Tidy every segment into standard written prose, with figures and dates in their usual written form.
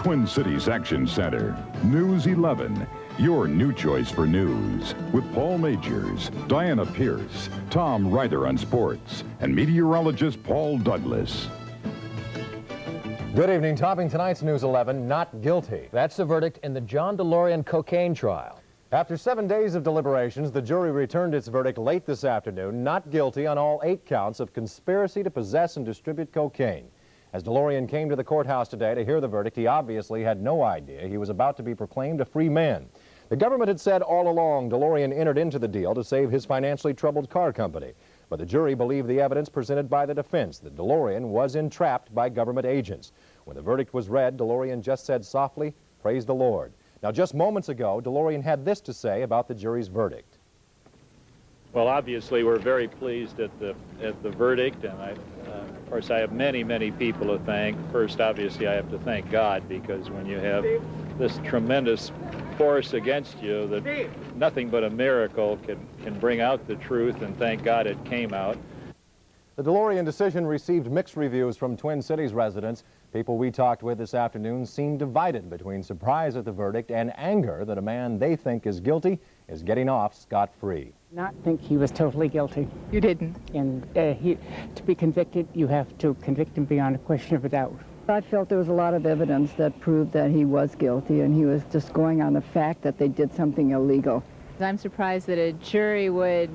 Twin Cities Action Center. News 11, your new choice for news. With Paul Majors, Diana Pierce, Tom Ryder on sports, and meteorologist Paul Douglas. Good evening. Topping tonight's News 11, not guilty. That's the verdict in the John DeLorean cocaine trial. After 7 days of deliberations, the jury returned its verdict late this afternoon, not guilty on all 8 counts of conspiracy to possess and distribute cocaine. As DeLorean came to the courthouse today to hear the verdict, he obviously had no idea he was about to be proclaimed a free man. The government had said all along DeLorean entered into the deal to save his financially troubled car company. But the jury believed the evidence presented by the defense that DeLorean was entrapped by government agents. When the verdict was read, DeLorean just said softly, "Praise the Lord." Now, just moments ago, DeLorean had this to say about the jury's verdict. Well, obviously, we're very pleased at the verdict, and of course, I have many people to thank. First, obviously, I have to thank God, because when you have this tremendous force against you, that nothing but a miracle can bring out the truth, and thank God it came out. The DeLorean decision received mixed reviews from Twin Cities residents. People we talked with this afternoon seem divided between surprise at the verdict and anger that a man they think is guilty is getting off scot-free. Not think he was totally guilty. You didn't? And to be convicted, you have to convict him beyond a question of a doubt. I felt there was a lot of evidence that proved that he was guilty, and he was just going on the fact that they did something illegal. I'm surprised that a jury would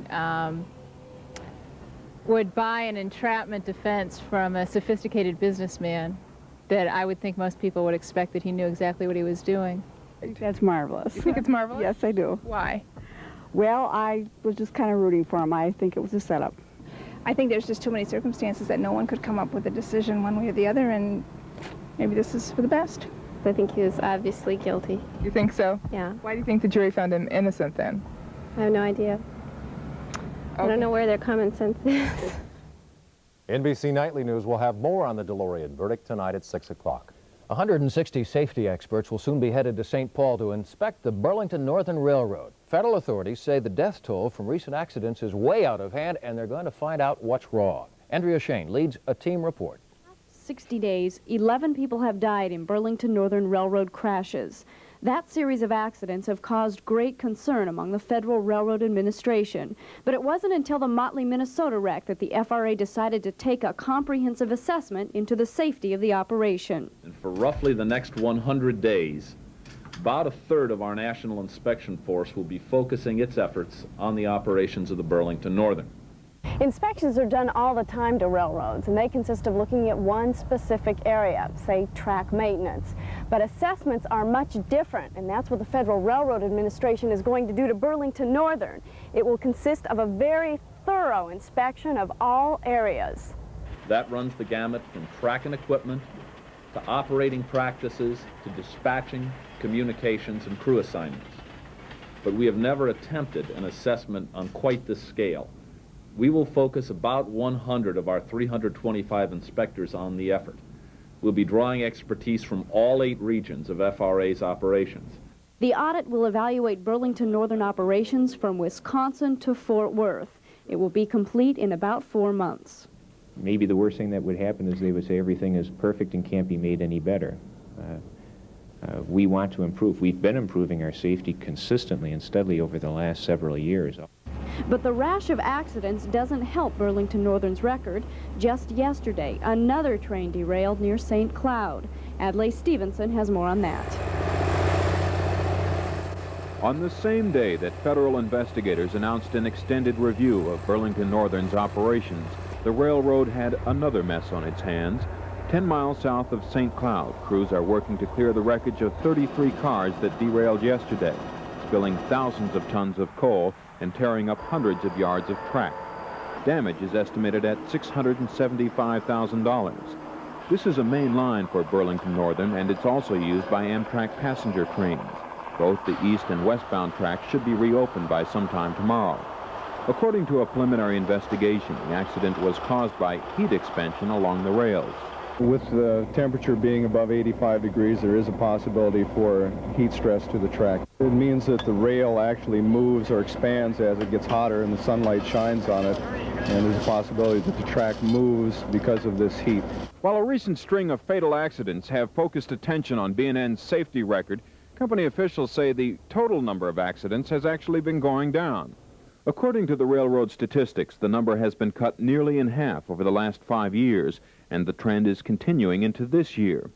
buy an entrapment defense from a sophisticated businessman that I would think most people would expect that he knew exactly what he was doing. That's marvelous. You think it's marvelous? Yes, I do. Why? Well, I was just kind of rooting for him. I think it was a setup. I think there's just too many circumstances that no one could come up with a decision one way or the other, and maybe this is for the best. I think he was obviously guilty. You think so? Yeah. Why do you think the jury found him innocent then? I have no idea. Okay. I don't know where their common sense is. NBC Nightly News will have more on the DeLorean verdict tonight at 6 o'clock. 160 safety experts will soon be headed to St. Paul to inspect the Burlington Northern Railroad. Federal authorities say the death toll from recent accidents is way out of hand, and they're going to find out what's wrong. Andrea Shane leads a team report. 60 days, 11 people have died in Burlington Northern Railroad crashes. That series of accidents have caused great concern among the Federal Railroad Administration. But it wasn't until the Motley, Minnesota wreck that the FRA decided to take a comprehensive assessment into the safety of the operation. And for roughly the next 100 days, about a third of our national inspection force will be focusing its efforts on the operations of the Burlington Northern. Inspections are done all the time to railroads, and they consist of looking at one specific area, say track maintenance. But assessments are much different, and that's what the Federal Railroad Administration is going to do to Burlington Northern. It will consist of a very thorough inspection of all areas. That runs the gamut from track and equipment to operating practices to dispatching, communications, and crew assignments. But we have never attempted an assessment on quite this scale. We will focus about 100 of our 325 inspectors on the effort. We'll be drawing expertise from all 8 regions of FRA's operations. The audit will evaluate Burlington Northern operations from Wisconsin to Fort Worth. It will be complete in about 4 months. Maybe the worst thing that would happen is they would say everything is perfect and can't be made any better. We want to improve. We've been improving our safety consistently and steadily over the last several years. But the rash of accidents doesn't help Burlington Northern's record. Just yesterday, another train derailed near St. Cloud. Adlai Stevenson has more on that. On the same day that federal investigators announced an extended review of Burlington Northern's operations, the railroad had another mess on its hands. 10 miles south of St. Cloud, crews are working to clear the wreckage of 33 cars that derailed yesterday, spilling thousands of tons of coal and tearing up hundreds of yards of track. Damage is estimated at $675,000. This is a main line for Burlington Northern, and it's also used by Amtrak passenger trains. Both the east and westbound tracks should be reopened by sometime tomorrow. According to a preliminary investigation, the accident was caused by heat expansion along the rails. With the temperature being above 85 degrees, there is a possibility for heat stress to the track. It means that the rail actually moves or expands as it gets hotter and the sunlight shines on it, and there's a possibility that the track moves because of this heat. While a recent string of fatal accidents have focused attention on B&N's safety record, company officials say the total number of accidents has actually been going down. According to the railroad statistics, the number has been cut nearly in half over the last 5 years, and the trend is continuing into this year.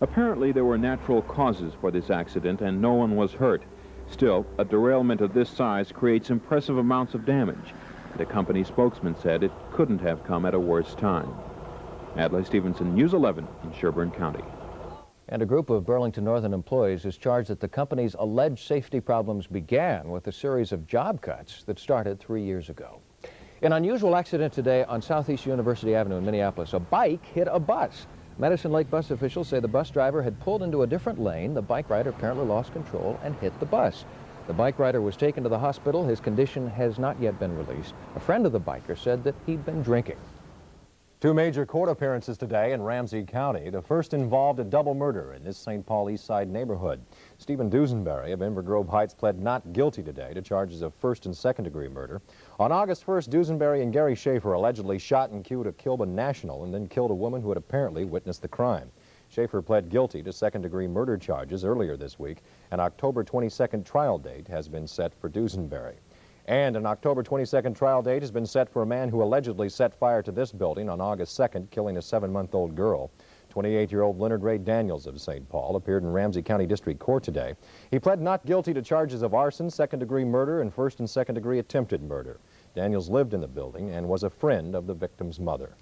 Apparently, there were natural causes for this accident, and no one was hurt. Still, a derailment of this size creates impressive amounts of damage, and a company spokesman said it couldn't have come at a worse time. Adlai Stevenson, News 11 in Sherburne County. And a group of Burlington Northern employees is charged that the company's alleged safety problems began with a series of job cuts that started 3 years ago. An unusual accident today on Southeast University Avenue in Minneapolis. A bike hit a bus. Madison Lake bus officials say the bus driver had pulled into a different lane. The bike rider apparently lost control and hit the bus. The bike rider was taken to the hospital. His condition has not yet been released. A friend of the biker said that he'd been drinking. Two major court appearances today in Ramsey County. The first involved a double murder in this St. Paul East Side neighborhood. Stephen Dusenberry of Inver Grove Heights pled not guilty today to charges of first and second degree murder. On August 1st, Dusenberry and Gary Schaefer allegedly shot and killed a Kilburn national and then killed a woman who had apparently witnessed the crime. Schaefer pled guilty to second degree murder charges earlier this week. An October 22nd trial date has been set for Dusenberry. And an October 22nd trial date has been set for a man who allegedly set fire to this building on August 2nd, killing a 7-month-old girl. 28-year-old Leonard Ray Daniels of St. Paul appeared in Ramsey County District Court today. He pled not guilty to charges of arson, second-degree murder, and first and second-degree attempted murder. Daniels lived in the building and was a friend of the victim's mother.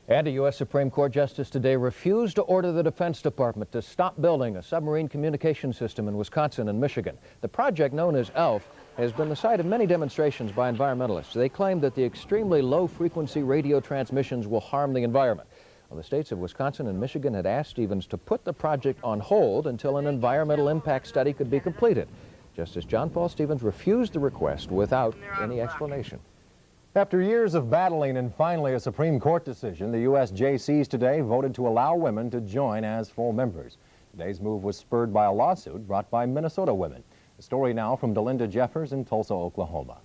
And a U.S. Supreme Court justice today refused to order the Defense Department to stop building a submarine communication system in Wisconsin and Michigan. The project, known as ELF, has been the site of many demonstrations by environmentalists. They claim that the extremely low-frequency radio transmissions will harm the environment. Well, the states of Wisconsin and Michigan had asked Stevens to put the project on hold until an environmental impact study could be completed. Justice John Paul Stevens refused the request without any explanation. After years of battling and finally a Supreme Court decision, the USJCs today voted to allow women to join as full members. Today's move was spurred by a lawsuit brought by Minnesota women. The story now from Delinda Jeffers in Tulsa, Oklahoma.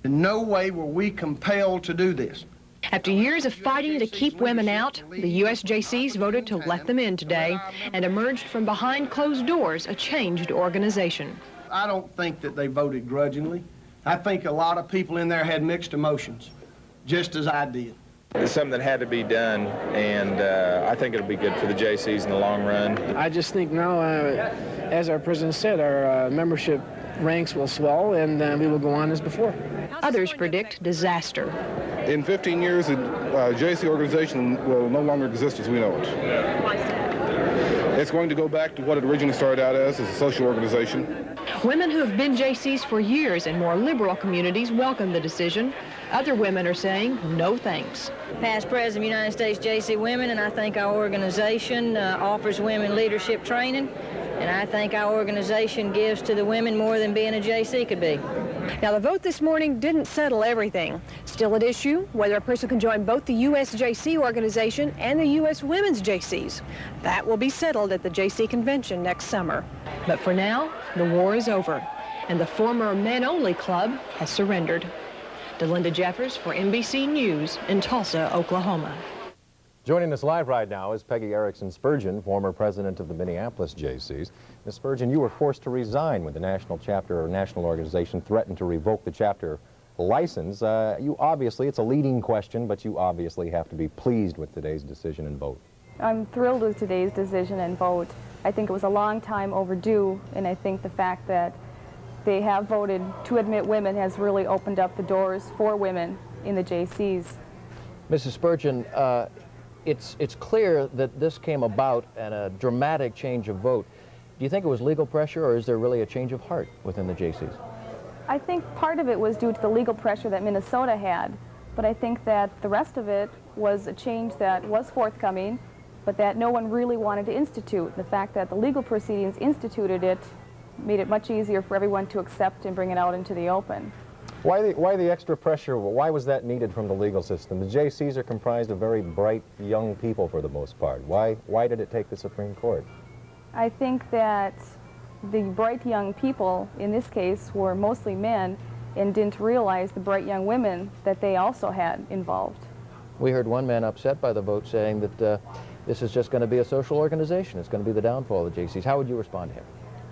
In no way were we compelled to do this. After years of fighting to keep women out, the USJCs voted to let them in today and emerged from behind closed doors a changed organization. I don't think that they voted grudgingly. I think a lot of people in there had mixed emotions, just as I did. It's something that had to be done, and I think it'll be good for the JCs in the long run. I just think now, as our president said, our membership ranks will swell, and we will go on as before. Others predict disaster. In 15 years, the JC organization will no longer exist as we know it. It's going to go back to what it originally started out as a social organization. Women who have been JCs for years in more liberal communities welcome the decision. Other women are saying no thanks. Past President of the United States JC Women, and I think our organization offers women leadership training, and I think our organization gives to the women more than being a JC could be. Now, the vote this morning didn't settle everything. Still at issue whether a person can join both the USJC organization and the U.S. Women's JCs. That will be settled at the JC convention next summer. But for now, the war is over, and the former men-only club has surrendered. Delinda Jeffers for NBC News in Tulsa, Oklahoma. Joining us live right now is Peggy Erickson Spurgeon, former president of the Minneapolis JCs. Ms. Spurgeon, you were forced to resign when the national chapter or national organization threatened to revoke the chapter license. You obviously, it's a leading question, but you obviously have to be pleased with today's decision and vote. I'm thrilled with today's decision and vote. I think it was a long time overdue, and I think the fact that they have voted to admit women has really opened up the doors for women in the JCs. Mrs. Spurgeon, it's clear that this came about at a dramatic change of vote. Do you think it was legal pressure, or is there really a change of heart within the JCs? I think part of it was due to the legal pressure that Minnesota had, but I think that the rest of it was a change that was forthcoming, but that no one really wanted to institute. The fact that the legal proceedings instituted it made it much easier for everyone to accept and bring it out into the open. Why the extra pressure? Why was that needed from the legal system? The JCs are comprised of very bright young people for the most part. Why did it take the Supreme Court? I think that the bright young people in this case were mostly men and didn't realize the bright young women that they also had involved. We heard one man upset by the vote saying that This is just going to be a social organization. It's going to be the downfall of the Jaycees. How would you respond to him?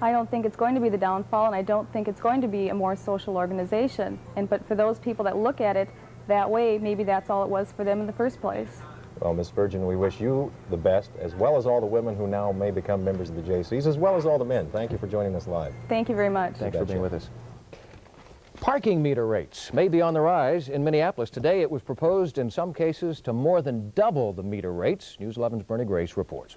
I don't think it's going to be the downfall, and I don't think it's going to be a more social organization. But for those people that look at it that way, maybe that's all it was for them in the first place. Well, Ms. Virgin, we wish you the best, as well as all the women who now may become members of the Jaycees, as well as all the men. Thank you for joining us live. Thank you very much. Thanks for being with us. Parking meter rates may be on the rise in Minneapolis. Today, it was proposed in some cases to more than double the meter rates. News 11's Bernie Grace reports.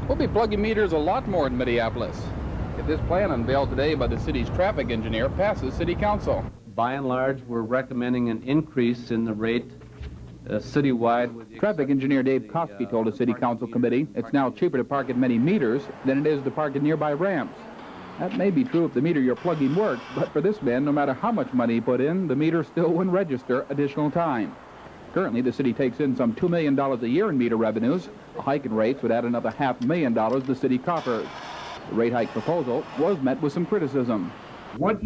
We'll be plugging meters a lot more in Minneapolis if this plan unveiled today by the city's traffic engineer passes City Council. By and large, we're recommending an increase in the rate citywide. Traffic engineer Dave Kosky told a City Council committee it's now cheaper to park at many meters than it is to park at nearby ramps. That may be true if the meter you're plugging works, but for this man, no matter how much money you put in, the meter still wouldn't register additional time. Currently, the city takes in some $2 million a year in meter revenues. A hike in rates would add another $500,000 the city coffers. The rate hike proposal was met with some criticism. What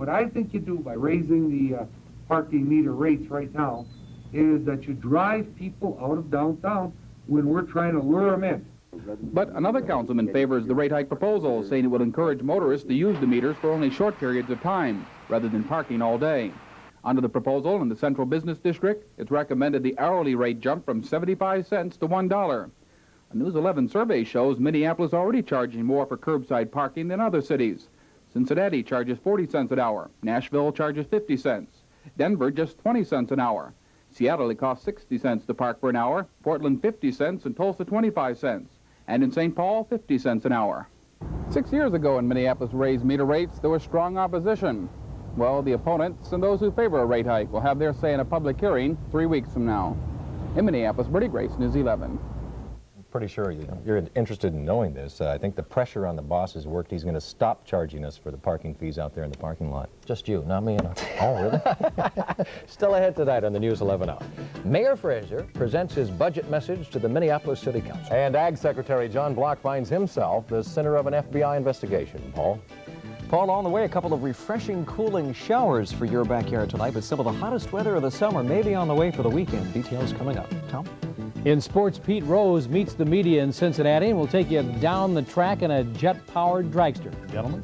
I think you do by raising the parking meter rates right now is that you drive people out of downtown when we're trying to lure them in. But another councilman favors the rate hike proposal, saying it will encourage motorists to use the meters for only short periods of time, rather than parking all day. Under the proposal in the Central Business District, it's recommended the hourly rate jump from 75 cents to $1. A News 11 survey shows Minneapolis already charging more for curbside parking than other cities. Cincinnati charges 40 cents an hour. Nashville charges 50 cents. Denver just 20 cents an hour. Seattle, it costs 60 cents to park for an hour. Portland, 50 cents, and Tulsa, 25 cents. And in St. Paul, 50 cents an hour. 6 years ago, when Minneapolis raised meter rates, there was strong opposition. Well, the opponents and those who favor a rate hike will have their say in a public hearing 3 weeks from now. In Minneapolis, Bertie Grace, News 11. Pretty sure you're interested in knowing this. I think the pressure on the boss has worked. He's going to stop charging us for the parking fees out there in the parking lot. Just you, not me. Oh, really? Still ahead tonight on the News 11 Hour. Mayor Fraser presents his budget message to the Minneapolis City Council. And Ag Secretary John Block finds himself the center of an FBI investigation. Paul? Paul, on the way, a couple of refreshing, cooling showers for your backyard tonight, but some of the hottest weather of the summer may be on the way for the weekend. Details coming up. Tom? In sports, Pete Rose meets the media in Cincinnati and will take you down the track in a jet-powered dragster. Gentlemen?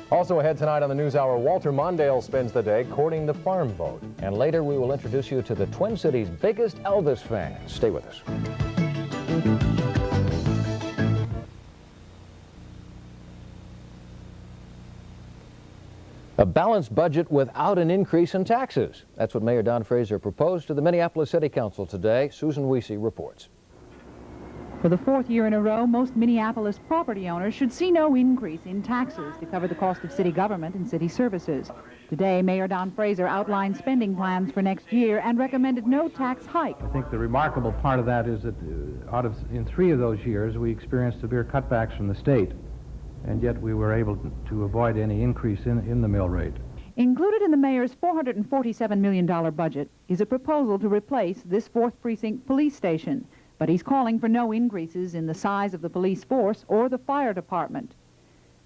Also ahead tonight on the News Hour, Walter Mondale spends the day courting the farm boat. And later we will introduce you to the Twin Cities' biggest Elvis fans. Stay with us. A balanced budget without an increase in taxes. That's what Mayor Don Fraser proposed to the Minneapolis City Council today. Susan Wiese reports. For the fourth year in a row, most Minneapolis property owners should see no increase in taxes to cover the cost of city government and city services. Today, Mayor Don Fraser outlined spending plans for next year and recommended no tax hike. I think the remarkable part of that is that in 3 of those years, we experienced severe cutbacks from the state, and yet we were able to avoid any increase in the mill rate. Included in the mayor's $447 million budget is a proposal to replace this 4th Precinct police station, but he's calling for no increases in the size of the police force or the fire department.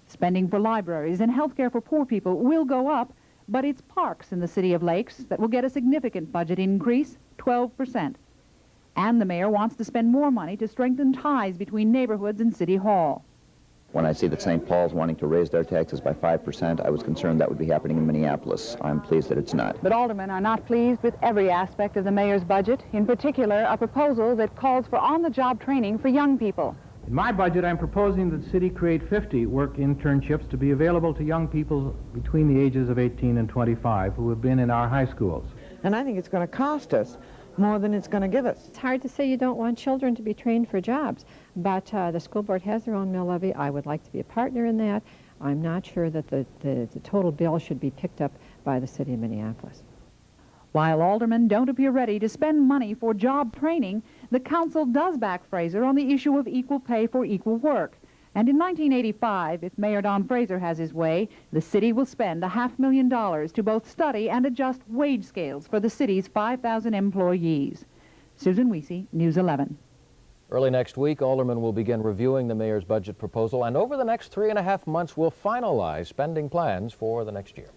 Spending for libraries and health care for poor people will go up, but it's parks in the city of Lakes that will get a significant budget increase, 12%. And the mayor wants to spend more money to strengthen ties between neighborhoods and City Hall. When I see that St. Paul's wanting to raise their taxes by 5%, I was concerned that would be happening in Minneapolis. I'm pleased that it's not. But aldermen are not pleased with every aspect of the mayor's budget, in particular a proposal that calls for on-the-job training for young people. In my budget, I'm proposing that the city create 50 work internships to be available to young people between the ages of 18 and 25 who have been in our high schools. And I think it's going to cost us more than it's going to give us. It's hard to say you don't want children to be trained for jobs, but the school board has their own mill levy. I would like to be a partner in that. I'm not sure that the total bill should be picked up by the city of Minneapolis. While aldermen don't appear ready to spend money for job training, the council does back Fraser on the issue of equal pay for equal work. And in 1985, if Mayor Don Fraser has his way, the city will spend $500,000 to both study and adjust wage scales for the city's 5,000 employees. Susan Wiese, News 11. Early next week, aldermen will begin reviewing the mayor's budget proposal, and over the next 3.5 months, we'll finalize spending plans for the next year.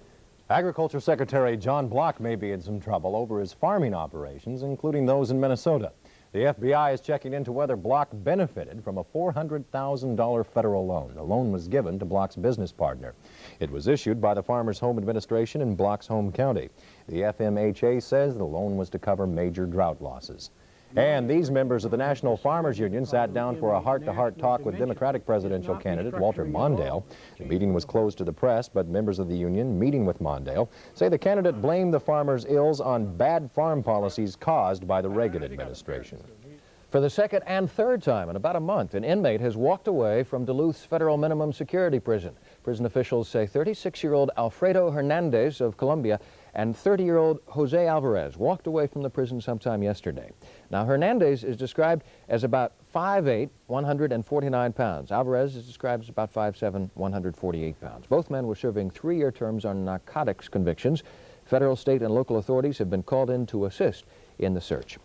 Agriculture Secretary John Block may be in some trouble over his farming operations, including those in Minnesota. The FBI is checking into whether Block benefited from a $400,000 federal loan. The loan was given to Block's business partner. It was issued by the Farmers Home Administration in Block's home county. The FMHA says the loan was to cover major drought losses. And these members of the National Farmers Union sat down for a heart-to-heart talk with Democratic presidential candidate Walter Mondale. The meeting was closed to the press, but members of the union meeting with Mondale say the candidate blamed the farmers' ills on bad farm policies caused by the Reagan administration. For the second and third time in about a month, an inmate has walked away from Duluth's federal minimum security prison. Prison officials say 36-year-old Alfredo Hernandez of Colombia and 30-year-old Jose Alvarez walked away from the prison sometime yesterday. Now, Hernandez is described as about 5'8", 149 pounds. Alvarez is described as about 5'7", 148 pounds. Both men were serving 3-year terms on narcotics convictions. Federal, state, and local authorities have been called in to assist in the search.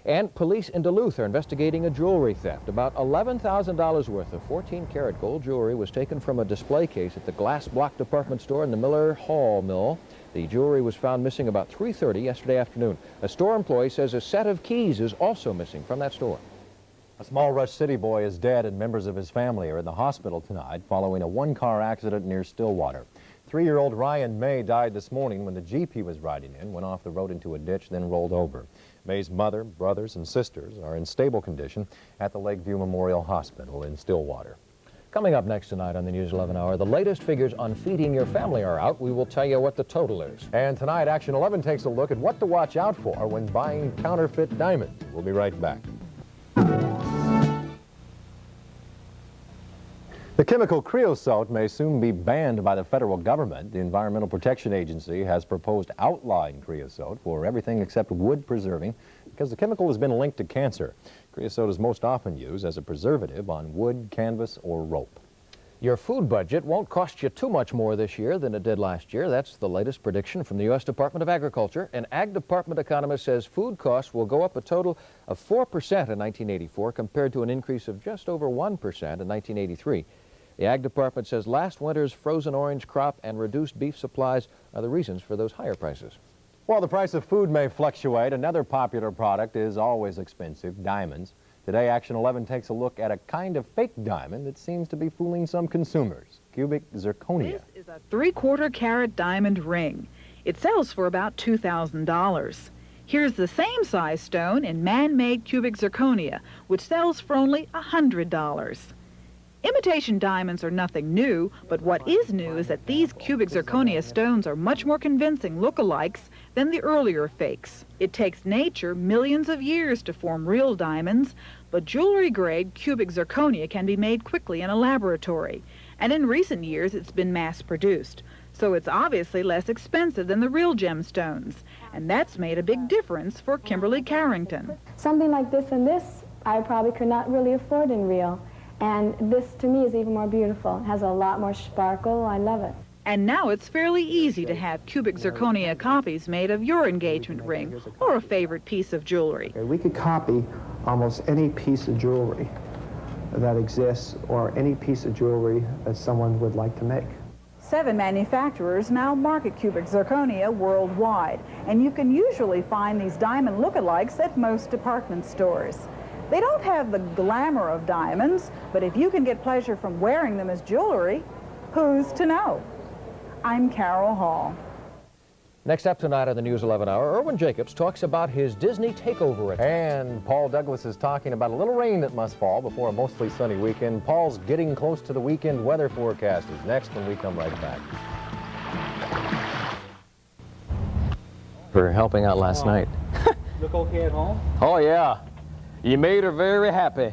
And police in Duluth are investigating a jewelry theft. About $11,000 worth of 14-karat gold jewelry was taken from a display case at the Glass Block department store in the Miller Hall Mill. The jewelry was found missing about 3:30 yesterday afternoon. A store employee says a set of keys is also missing from that store. A small Rush City boy is dead and members of his family are in the hospital tonight following a one-car accident near Stillwater. 3-year-old Ryan May died this morning when the Jeep he was riding in went off the road into a ditch, then rolled over. May's mother, brothers, and sisters are in stable condition at the Lakeview Memorial Hospital in Stillwater. Coming up next tonight on the News 11 Hour, the latest figures on feeding your family are out. We will tell you what the total is. And tonight, Action 11 takes a look at what to watch out for when buying counterfeit diamonds. We'll be right back. The chemical creosote may soon be banned by the federal government. The Environmental Protection Agency has proposed outlawing creosote for everything except wood preserving because the chemical has been linked to cancer. Creosote is most often used as a preservative on wood, canvas, or rope. Your food budget won't cost you too much more this year than it did last year. That's the latest prediction from the U.S. Department of Agriculture. An Ag Department economist says food costs will go up a total of 4% in 1984 compared to an increase of just over 1% in 1983. The Ag Department says last winter's frozen orange crop and reduced beef supplies are the reasons for those higher prices. While the price of food may fluctuate, another popular product is always expensive, diamonds. Today, Action 11 takes a look at a kind of fake diamond that seems to be fooling some consumers, cubic zirconia. This is a 3/4 carat diamond ring. It sells for about $2,000. Here's the same size stone in man-made cubic zirconia, which sells for only $100. Imitation diamonds are nothing new, but what is new is that these cubic zirconia stones are much more convincing lookalikes than the earlier fakes. It takes nature millions of years to form real diamonds, but jewelry-grade cubic zirconia can be made quickly in a laboratory, and in recent years it's been mass-produced. So it's obviously less expensive than the real gemstones, and that's made a big difference for Kimberly Carrington. Something like this and this, I probably could not really afford in real. And this, to me, is even more beautiful. It has a lot more sparkle. I love it. And now it's fairly easy to have cubic zirconia copies made of your engagement ring or a favorite piece of jewelry. We could copy almost any piece of jewelry that exists or any piece of jewelry that someone would like to make. 7 manufacturers now market cubic zirconia worldwide, and you can usually find these diamond lookalikes at most department stores. They don't have the glamour of diamonds, but if you can get pleasure from wearing them as jewelry, who's to know? I'm Carol Hall. Next up tonight on the News 11 Hour, Irwin Jacobs talks about his Disney takeover. And Paul Douglas is talking about a little rain that must fall before a mostly sunny weekend. Paul's getting close to the weekend weather forecast is next when we come right back. For helping out last night. Look okay at home? Oh, yeah. You made her very happy.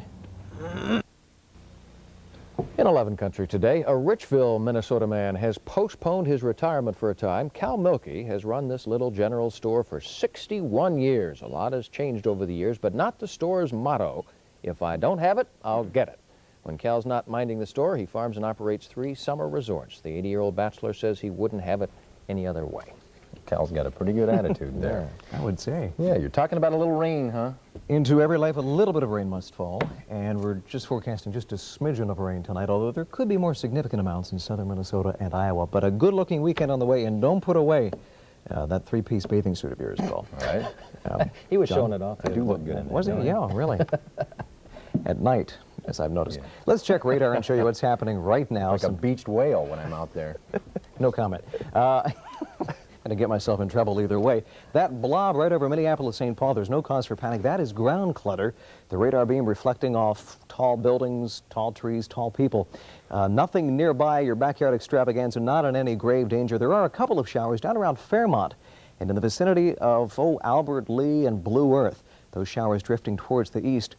In 11 country today, a Richville, Minnesota man has postponed his retirement for a time. Cal Milkey has run this little general store for 61 years. A lot has changed over the years, but not the store's motto, if I don't have it, I'll get it. When Cal's not minding the store, he farms and operates 3 summer resorts. The 80-year-old bachelor says he wouldn't have it any other way. Cal's got a pretty good attitude there. I would say. Yeah, you're talking about a little rain, huh? Into every life, a little bit of rain must fall, and we're just forecasting just a smidgen of rain tonight, although there could be more significant amounts in southern Minnesota and Iowa. But a good-looking weekend on the way, and don't put away that three-piece bathing suit of yours, Paul. All right. He was John, showing it off. I do look good in it. Was he? Really? Yeah, really. At night, as I've noticed. Yeah. Let's check radar and show you what's happening right now. Like a beached whale when I'm out there. No comment. Going to get myself in trouble either way. That blob right over Minneapolis, St. Paul, there's no cause for panic. That is ground clutter. The radar beam reflecting off tall buildings, tall trees, tall people. Nothing nearby your backyard extravaganza, not in any grave danger. There are a couple of showers down around Fairmont and in the vicinity of, Albert Lee and Blue Earth. Those showers drifting towards the east.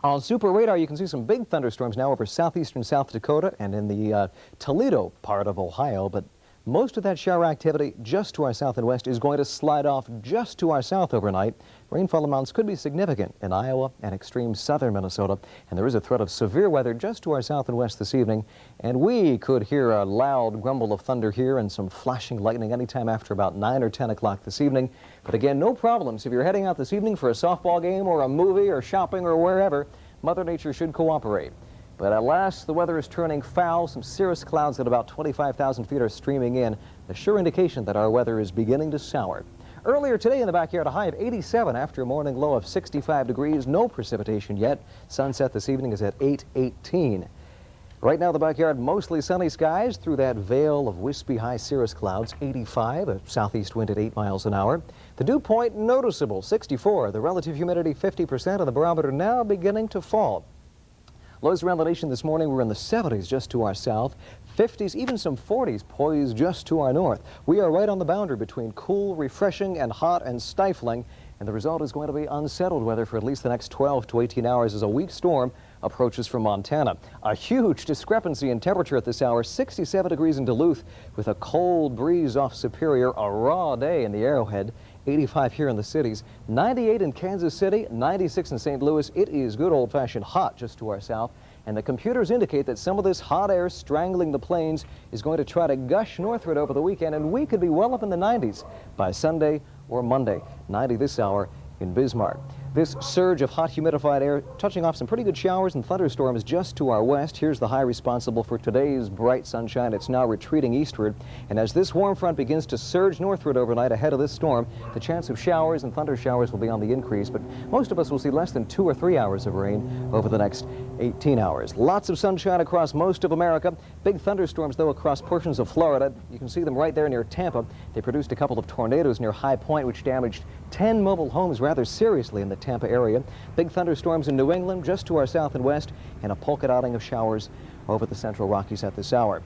On super radar, you can see some big thunderstorms now over southeastern South Dakota and in the Toledo part of Ohio, but most of that shower activity just to our south and west is going to slide off just to our south overnight. Rainfall amounts could be significant in Iowa and extreme southern Minnesota, and there is a threat of severe weather just to our south and west this evening, and we could hear a loud grumble of thunder here and some flashing lightning anytime after about 9 or 10 o'clock this evening. But again, no problems if you're heading out this evening for a softball game or a movie or shopping or wherever. Mother Nature should cooperate. But alas, the weather is turning foul. Some cirrus clouds at about 25,000 feet are streaming in, a sure indication that our weather is beginning to sour. Earlier today in the backyard, a high of 87 after a morning low of 65 degrees. No precipitation yet. Sunset this evening is at 8:18. Right now, the backyard, mostly sunny skies through that veil of wispy high cirrus clouds. 85, a southeast wind at 8 miles an hour. The dew point noticeable, 64. The relative humidity, 50%, and the barometer now beginning to fall. Lows around the nation this morning were in the 70s just to our south, 50s, even some 40s poised just to our north. We are right on the boundary between cool, refreshing, and hot and stifling, and the result is going to be unsettled weather for at least the next 12 to 18 hours as a weak storm approaches from Montana. A huge discrepancy in temperature at this hour, 67 degrees in Duluth with a cold breeze off Superior, a raw day in the Arrowhead. 85 here in the cities, 98 in Kansas City, 96 in St. Louis. It is good old-fashioned hot just to our south, and the computers indicate that some of this hot air strangling the plains is going to try to gush northward over the weekend, and we could be well up in the 90s by Sunday or Monday. 90 this hour in Bismarck. This surge of hot humidified air touching off some pretty good showers and thunderstorms just to our west. Here's the high responsible for today's bright sunshine. It's now retreating eastward, and as this warm front begins to surge northward overnight ahead of this storm, the chance of showers and thunder showers will be on the increase, but most of us will see less than 2 or 3 hours of rain over the next 18 hours. Lots of sunshine across most of America. Big thunderstorms, though, across portions of Florida. You can see them right there near Tampa. They produced a couple of tornadoes near High Point, which damaged 10 mobile homes rather seriously in the Tampa area. Big thunderstorms in New England, just to our south and west, and a polka dotting of showers over the central Rockies at this hour.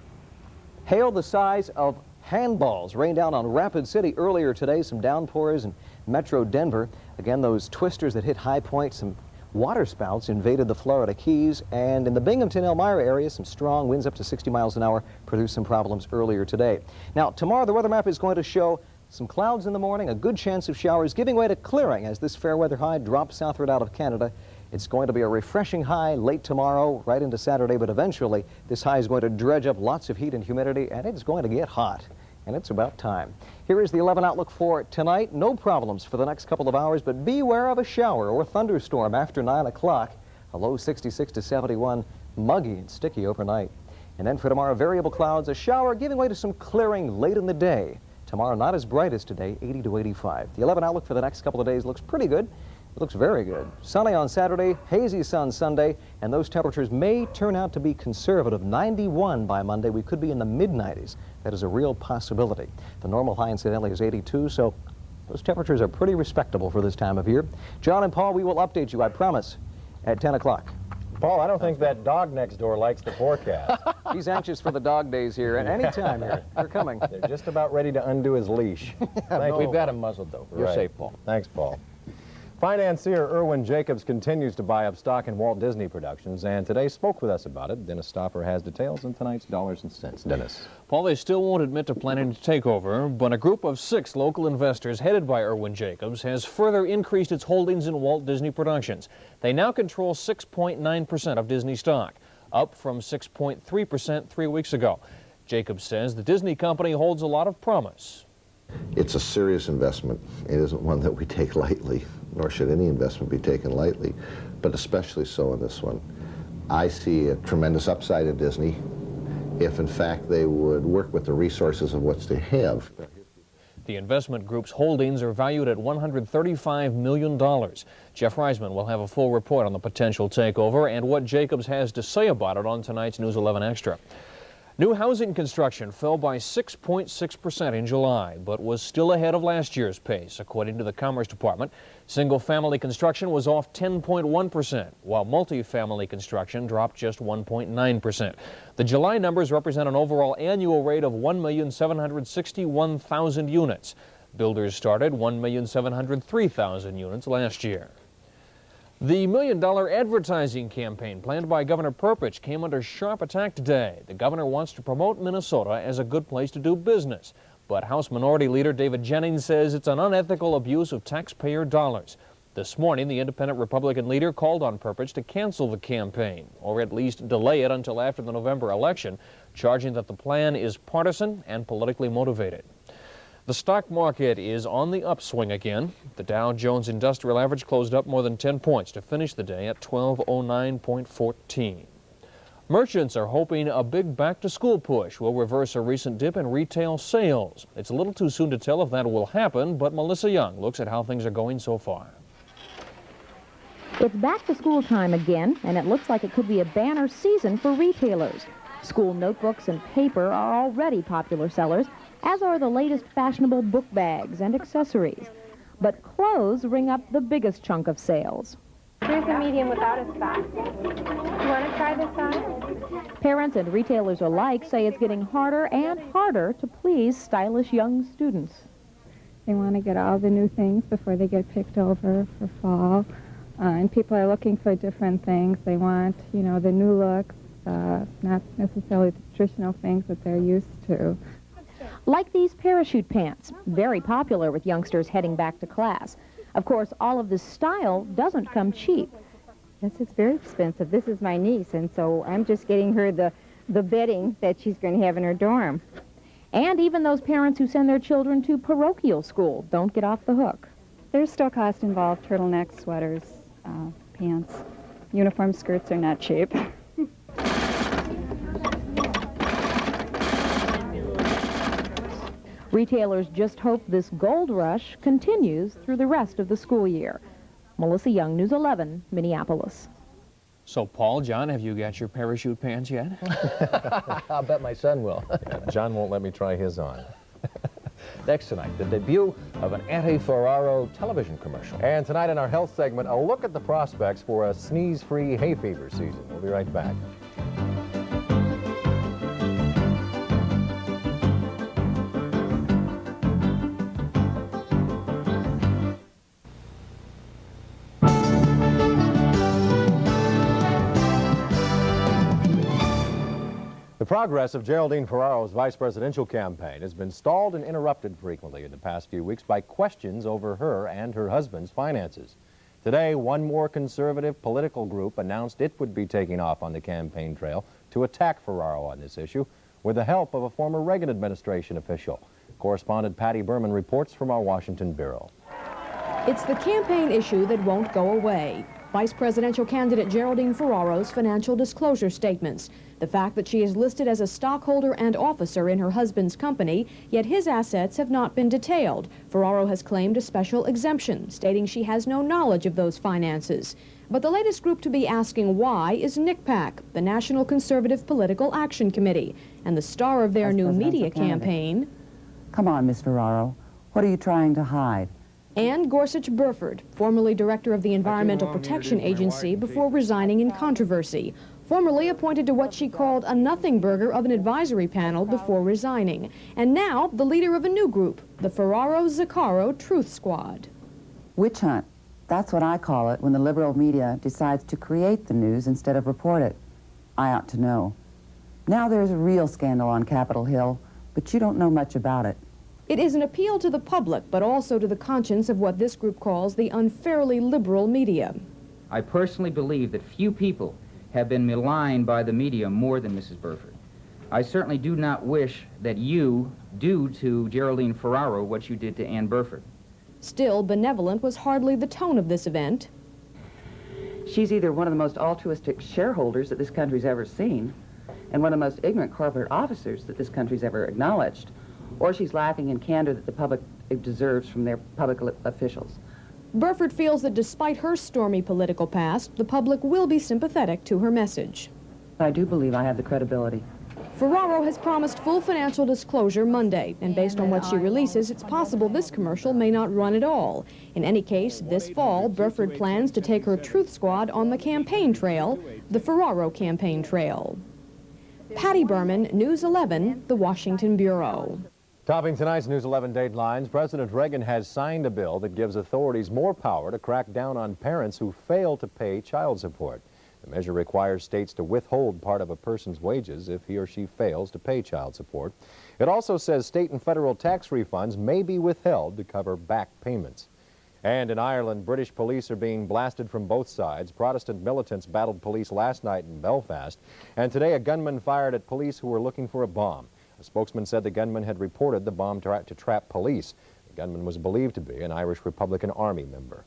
Hail the size of handballs rained down on Rapid City earlier today. Some downpours in Metro Denver. Again, those twisters that hit High Point, some water spouts invaded the Florida Keys, and in the Binghamton-Elmira area, some strong winds up to 60 miles an hour produced some problems earlier today. Now, tomorrow the weather map is going to show some clouds in the morning, a good chance of showers, giving way to clearing as this fair weather high drops southward out of Canada. It's going to be a refreshing high late tomorrow, right into Saturday, but eventually this high is going to dredge up lots of heat and humidity, and it's going to get hot. And it's about time. Here is the 11 outlook for tonight. No problems for the next couple of hours, but beware of a shower or thunderstorm after 9 o'clock. A low 66 to 71, muggy and sticky overnight. And then for tomorrow, variable clouds, a shower giving way to some clearing late in the day. Tomorrow, not as bright as today, 80 to 85. The 11 outlook for the next couple of days looks pretty good. It looks very good. Sunny on Saturday, hazy sun Sunday, and those temperatures may turn out to be conservative. 91 by Monday. We could be in the mid-90s. That is a real possibility. The normal high, incidentally, is 82, so those temperatures are pretty respectable for this time of year. John and Paul, we will update you, I promise, at 10 o'clock. Paul, I don't think that dog next door likes the forecast. He's anxious for the dog days here, and any time here. They're coming. They're just about ready to undo his leash. We've got him muzzled, though. You're safe, Paul. Thanks, Paul. Financier Irwin Jacobs continues to buy up stock in Walt Disney Productions, and today spoke with us about it. Dennis Stoffer has details in tonight's Dollars and Cents. Dennis. Paul, they still won't admit to planning to take over, but a group of 6 local investors headed by Irwin Jacobs has further increased its holdings in Walt Disney Productions. They now control 6.9% of Disney stock, up from 6.3% 3 weeks ago. Jacobs says the Disney company holds a lot of promise. It's a serious investment. It isn't one that we take lightly, nor should any investment be taken lightly, but especially so in this one. I see a tremendous upside in Disney if, in fact, they would work with the resources of what they have. The investment group's holdings are valued at $135 million. Jeff Reisman will have a full report on the potential takeover and what Jacobs has to say about it on tonight's News 11 Extra. New housing construction fell by 6.6% in July, but was still ahead of last year's pace, according to the Commerce Department. Single-family construction was off 10.1%, while multi-family construction dropped just 1.9%. The July numbers represent an overall annual rate of 1,761,000 units. Builders started 1,703,000 units last year. The $1 million advertising campaign planned by Governor Perpich came under sharp attack today. The governor wants to promote Minnesota as a good place to do business. But House Minority Leader David Jennings says it's an unethical abuse of taxpayer dollars. This morning, the independent Republican leader called on Perpich to cancel the campaign, or at least delay it until after the November election, charging that the plan is partisan and politically motivated. The stock market is on the upswing again. The Dow Jones Industrial Average closed up more than 10 points to finish the day at 1209.14. Merchants are hoping a big back-to-school push will reverse a recent dip in retail sales. It's a little too soon to tell if that will happen, but Melissa Young looks at how things are going so far. It's back-to-school time again, and it looks like it could be a banner season for retailers. School notebooks and paper are already popular sellers, as are the latest fashionable book bags and accessories. But clothes ring up the biggest chunk of sales. Here's a medium without a sock. You want to try this on? Parents and retailers alike say it's getting harder and harder to please stylish young students. They want to get all the new things before they get picked over for fall. And people are looking for different things. They want, you know, the new looks, not necessarily the traditional things that they're used to. Like these parachute pants, very popular with youngsters heading back to class. Of course, all of this style doesn't come cheap. Yes, it's very expensive. This is my niece, and so I'm just getting her the bedding that she's going to have in her dorm. And even those parents who send their children to parochial school don't get off the hook. There's still cost involved: turtlenecks, sweaters, pants. Uniform skirts are not cheap. Retailers just hope this gold rush continues through the rest of the school year. Melissa Young, News 11, Minneapolis. So, Paul, John, have you got your parachute pants yet? I'll bet my son will. Yeah, John won't let me try his on. Next tonight, the debut of an anti-Ferraro television commercial. And tonight in our health segment, a look at the prospects for a sneeze-free hay fever season. We'll be right back. The progress of Geraldine Ferraro's vice presidential campaign has been stalled and interrupted frequently in the past few weeks by questions over her and her husband's finances. Today, one more conservative political group announced it would be taking off on the campaign trail to attack Ferraro on this issue with the help of a former Reagan administration official. Correspondent Patty Berman reports from our Washington bureau. It's the campaign issue that won't go away. Vice presidential candidate Geraldine Ferraro's financial disclosure statements. The fact that she is listed as a stockholder and officer in her husband's company, yet his assets have not been detailed. Ferraro has claimed a special exemption, stating she has no knowledge of those finances. But the latest group to be asking why is NCPAC, the National Conservative Political Action Committee, and the star of their new media campaign. Come on, Miss Ferraro. What are you trying to hide? Ann Gorsuch-Burford, formerly director of the Environmental Protection Agency before resigning in controversy, formerly appointed to what she called a nothing burger of an advisory panel before resigning, and now the leader of a new group, the Ferraro-Zaccaro Truth Squad. Witch hunt. That's what I call it when the liberal media decides to create the news instead of report it. I ought to know. Now there's a real scandal on Capitol Hill, but you don't know much about it. It is an appeal to the public, but also to the conscience of what this group calls the unfairly liberal media. I personally believe that few people have been maligned by the media more than Mrs. Burford. I certainly do not wish that you do to Geraldine Ferraro what you did to Ann Burford. Still, benevolent was hardly the tone of this event. She's either one of the most altruistic shareholders that this country's ever seen and one of the most ignorant corporate officers that this country's ever acknowledged, or she's lacking in candor that the public deserves from their public officials. Burford feels that despite her stormy political past, the public will be sympathetic to her message. I do believe I have the credibility. Ferraro has promised full financial disclosure Monday, and based on what she releases, it's possible this commercial may not run at all. In any case, this fall, Burford plans to take her Truth Squad on the campaign trail, the Ferraro campaign trail. Patty Berman, News 11, The Washington Bureau. Topping tonight's News 11 Datelines, President Reagan has signed a bill that gives authorities more power to crack down on parents who fail to pay child support. The measure requires states to withhold part of a person's wages if he or she fails to pay child support. It also says state and federal tax refunds may be withheld to cover back payments. And in Ireland, British police are being blasted from both sides. Protestant militants battled police last night in Belfast, and today a gunman fired at police who were looking for a bomb. A spokesman said the gunman had reported the bomb to trap police. The gunman was believed to be an Irish Republican Army member.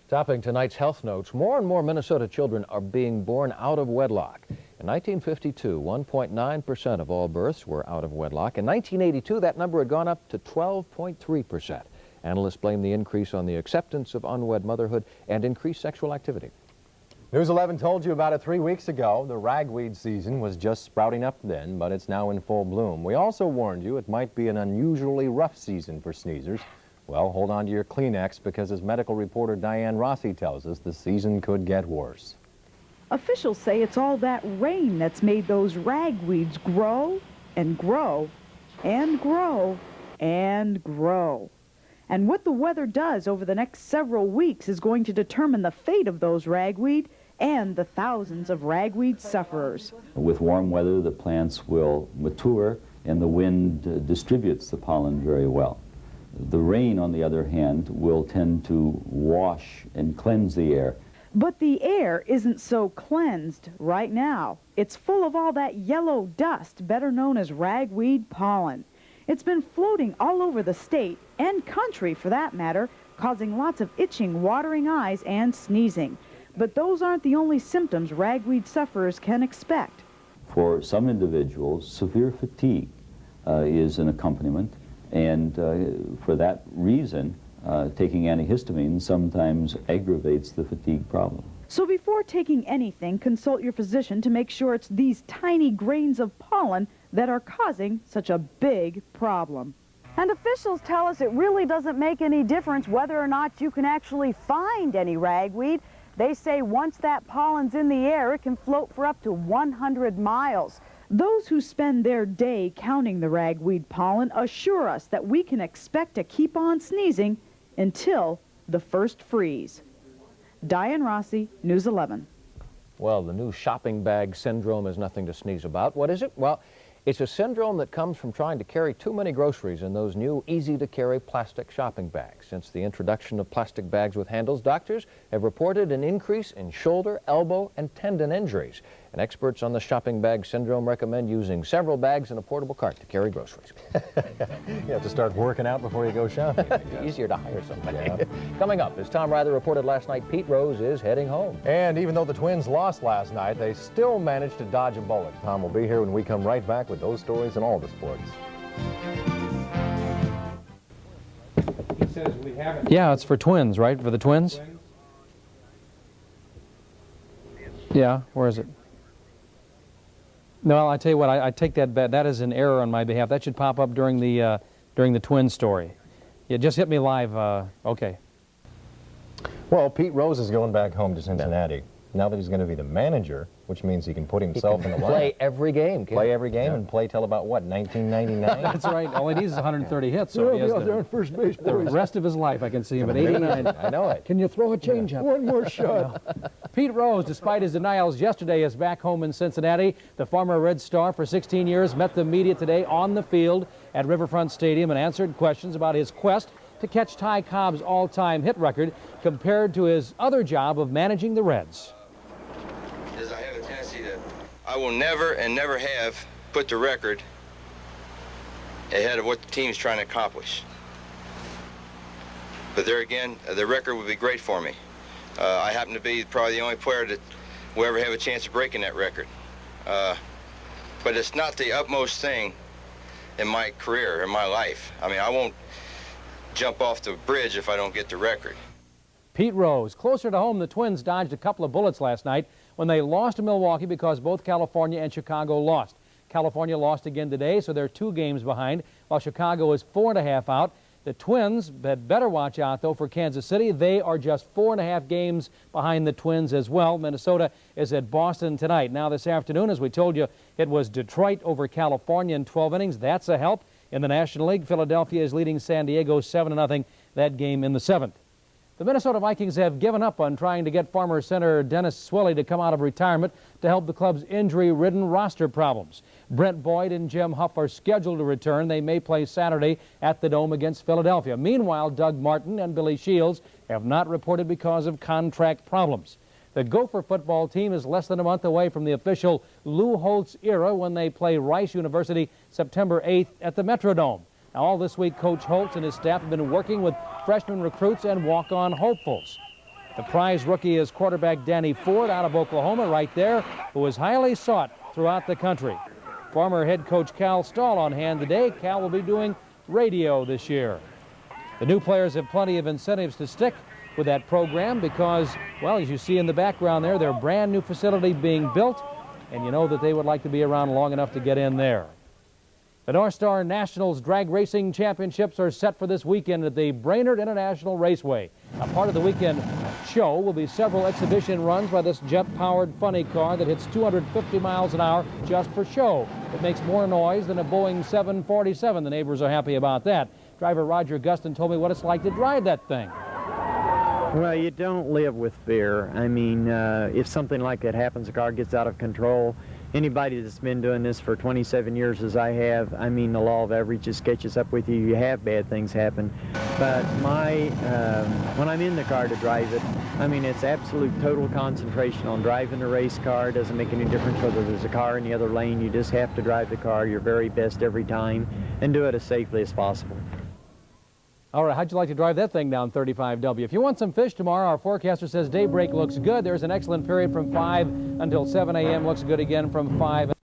Topping tonight's health notes, more and more Minnesota children are being born out of wedlock. In 1952, 1.9% of all births were out of wedlock. In 1982, that number had gone up to 12.3%. Analysts blame the increase on the acceptance of unwed motherhood and increased sexual activity. News 11 told you about it 3 weeks ago. The ragweed season was just sprouting up then, but it's now in full bloom. We also warned you it might be an unusually rough season for sneezers. Well, hold on to your Kleenex because as medical reporter Diane Rossi tells us, the season could get worse. Officials say it's all that rain that's made those ragweeds grow and grow and grow and grow. And what the weather does over the next several weeks is going to determine the fate of those ragweed and the thousands of ragweed sufferers. With warm weather, the plants will mature and the wind distributes the pollen very well. The rain, on the other hand, will tend to wash and cleanse the air. But the air isn't so cleansed right now. It's full of all that yellow dust, better known as ragweed pollen. It's been floating all over the state, and country for that matter, causing lots of itching, watering eyes, and sneezing. But those aren't the only symptoms ragweed sufferers can expect. For some individuals, severe fatigue is an accompaniment, and for that reason, taking antihistamines sometimes aggravates the fatigue problem. So before taking anything, consult your physician to make sure it's these tiny grains of pollen that are causing such a big problem. And officials tell us it really doesn't make any difference whether or not you can actually find any ragweed. They say once that pollen's in the air, it can float for up to 100 miles. Those who spend their day counting the ragweed pollen assure us that we can expect to keep on sneezing until the first freeze. Diane Rossi, News 11. Well, the new shopping bag syndrome is nothing to sneeze about. What is it? Well, it's a syndrome that comes from trying to carry too many groceries in those new, easy-to-carry plastic shopping bags. Since the introduction of plastic bags with handles, doctors have reported an increase in shoulder, elbow, and tendon injuries. And experts on the shopping bag syndrome recommend using several bags in a portable cart to carry groceries. You have to start working out before you go shopping. Easier to hire somebody. Coming up, as Tom Rather reported last night, Pete Rose is heading home. And even though the Twins lost last night, they still managed to dodge a bullet. Tom will be here when we come right back with those stories and all the sports. He says we haven't. Yeah, it's for Twins, right? For the Twins? Yeah, where is it? No, I tell you what, I take that bet. That is an error on my behalf. That should pop up during the Twins story. Yeah, just hit me live. Okay. Well, Pete Rose is going back home to Cincinnati. Now that he's going to be the manager, which means he can put himself in the line. Play every game. Play every game and play till about, what, 1999? That's right. All he needs is 130 hits. So he has there on first base, the rest of his life, I can see him at 89. I know it. Can you throw a changeup? One more shot. Pete Rose, despite his denials yesterday, is back home in Cincinnati. The former Red Star for 16 years met the media today on the field at Riverfront Stadium and answered questions about his quest to catch Ty Cobb's all-time hit record compared to his other job of managing the Reds. I have a tendency to, I will never and never have put the record ahead of what the team's trying to accomplish. But there again, the record would be great for me. I happen to be probably the only player that will ever have a chance of breaking that record. But it's not the utmost thing in my career, in my life. I mean, I won't jump off the bridge if I don't get the record. Pete Rose. Closer to home, the Twins dodged a couple of bullets last night when they lost to Milwaukee because both California and Chicago lost. California lost again today, so they're 2 games behind, while Chicago is 4.5 out. The Twins had better watch out, though, for Kansas City. They are just 4.5 games behind the Twins as well. Minnesota is at Boston tonight. Now this afternoon, as we told you, it was Detroit over California in 12 innings. That's a help. In the National League, Philadelphia is leading San Diego 7-0, that game in the 7th. The Minnesota Vikings have given up on trying to get former center Dennis Swilley to come out of retirement to help the club's injury-ridden roster problems. Brent Boyd and Jim Huff are scheduled to return. They may play Saturday at the Dome against Philadelphia. Meanwhile, Doug Martin and Billy Shields have not reported because of contract problems. The Gopher football team is less than a month away from the official Lou Holtz era when they play Rice University September 8th at the Metrodome. Now, all this week, Coach Holtz and his staff have been working with freshman recruits and walk-on hopefuls. The prize rookie is quarterback Danny Ford out of Oklahoma right there, who is highly sought throughout the country. Former head coach Cal Stahl on hand today. Cal will be doing radio this year. The new players have plenty of incentives to stick with that program because, well, as you see in the background there, their brand new facility being built, and you know that they would like to be around long enough to get in there. The North Star Nationals Drag Racing Championships are set for this weekend at the Brainerd International Raceway. A part of the weekend show will be several exhibition runs by this jet-powered funny car that hits 250 miles an hour just for show. It makes more noise than a Boeing 747. The neighbors are happy about that. Driver Roger Gustin told me what it's like to drive that thing. Well, you don't live with fear. I mean, if something like that happens, the car gets out of control. Anybody that's been doing this for 27 years as I have, I mean, the law of averages catches up with you. You have bad things happen. But when I'm in the car to drive it, I mean, it's absolute total concentration on driving the race car. It doesn't make any difference whether there's a car in the other lane. You just have to drive the car your very best every time and do it as safely as possible. All right, how'd you like to drive that thing down 35W? If you want some fish tomorrow, our forecaster says daybreak looks good. There's an excellent period from 5 until 7 a.m. Looks good again from 5.